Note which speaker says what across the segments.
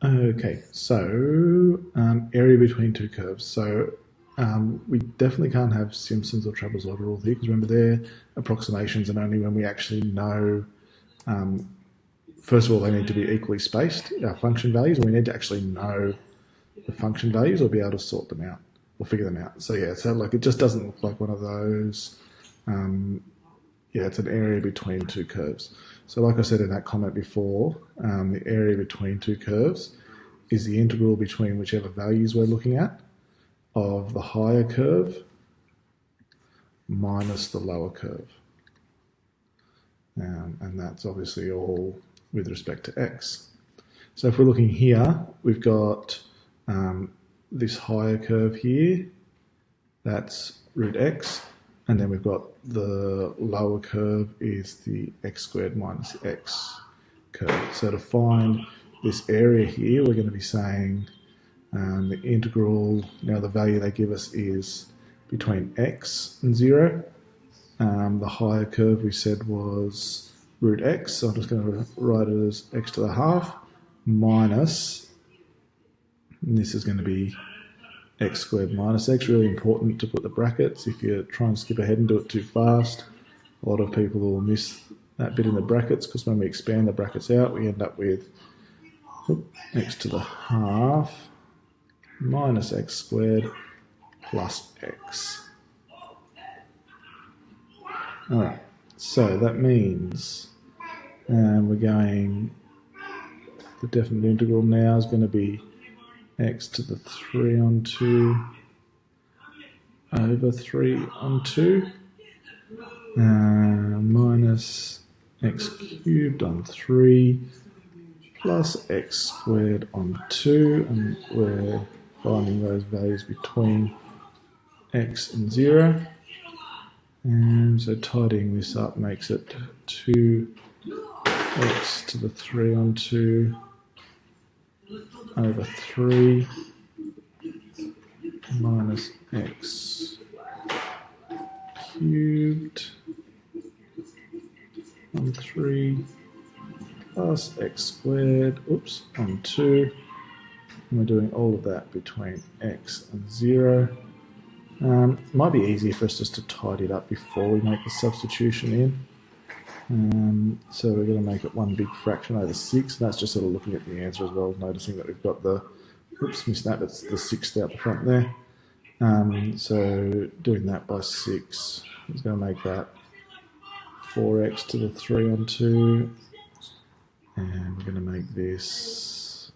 Speaker 1: Okay, so area between two curves. So we definitely can't have Simpsons or trapezoidal rule here because remember they're approximations and only when we actually know, first of all, they need to be equally spaced, our function values, and we need to actually know the function values or be able to sort them out or figure them out. So yeah, so like it just doesn't look like one of those. Yeah, it's an area between two curves. So like I said in that comment before, the area between two curves is the integral between whichever values we're looking at of the higher curve minus the lower curve. And that's obviously all with respect to x. So if we're looking here, we've got this higher curve here, that's root x, and then we've got the lower curve is the x squared minus x curve. So to find this area here, we're going to be saying the integral, now the value they give us is between x and 0. The higher curve we said was root x, so I'm just going to write it as x to the half minus, and this is going to be x squared minus x. Really important to put the brackets. If you try and skip ahead and do it too fast, a lot of people will miss that bit in the brackets because when we expand the brackets out, we end up with x to the half minus x squared plus x. All right, so that means we're going, the definite integral now is going to be x to the 3 on 2 over 3 on 2 minus x cubed on 3 plus x squared on 2, and we're finding those values between x and 0. And so tidying this up makes it 2x to the 3 on 2 over 3 minus x cubed on 3 plus x squared, on 2. And we're doing all of that between x and 0. Might be easier for us just to tidy it up before we make the substitution in. So we're going to make it one big fraction over 6, and that's just sort of looking at the answer as well, noticing that we've got the, missed that, it's the 6th out the front there. So doing that by 6 is going to make that 4x to the 3 on 2, and we're going to make this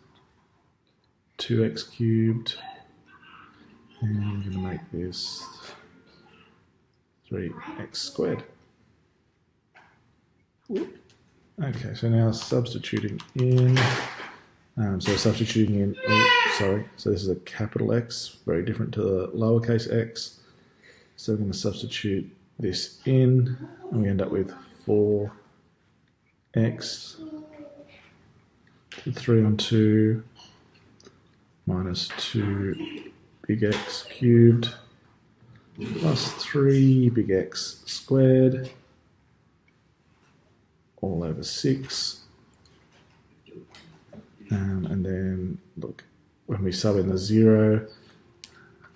Speaker 1: 2x cubed, and we're going to make this 3x squared. Okay, so now substituting in, so this is a capital X, very different to the lowercase x. So we're going to substitute this in, and we end up with 4x to 3 on 2 minus 2 big X cubed plus 3 big X squared all over 6. And then look, when we sub in the 0,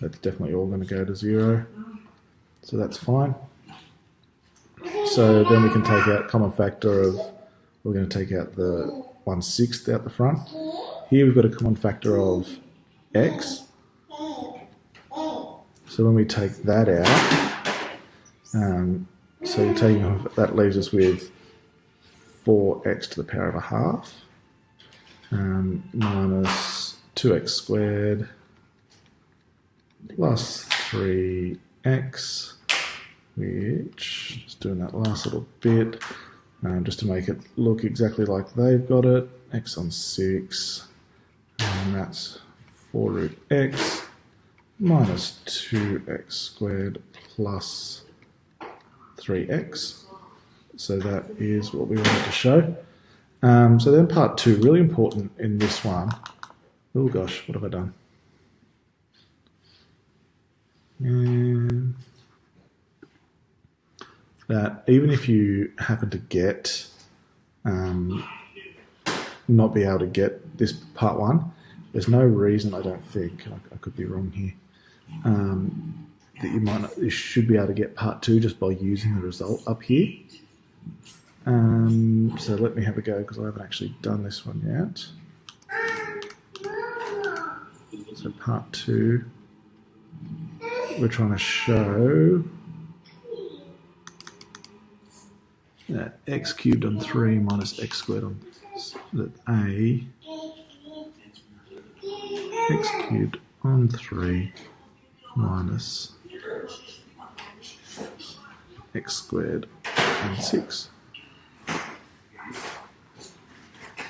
Speaker 1: that's definitely all going to go to 0. So that's fine. So then we can take out common factor of, we're going to take out the 1/6 out the front. Here we've got a common factor of x. So when we take that out, so you're taking off, that leaves us with 4x to the power of a half minus 2x squared plus 3x, which is doing that last little bit just to make it look exactly like they've got it, x on 6, and that's 4 root x minus 2x squared plus 3x. So that is what we wanted to show. So then part 2, really important in this one. Oh gosh, what have I done? And that even if you happen to get, not be able to get this part 1, there's no reason, I don't think, I could be wrong here, that you should be able to get part 2 just by using the result up here. So let me have a go because I haven't actually done this one yet. So part 2, we're trying to show that x cubed on 3 minus x squared on that a x cubed on 3 minus x squared on 6.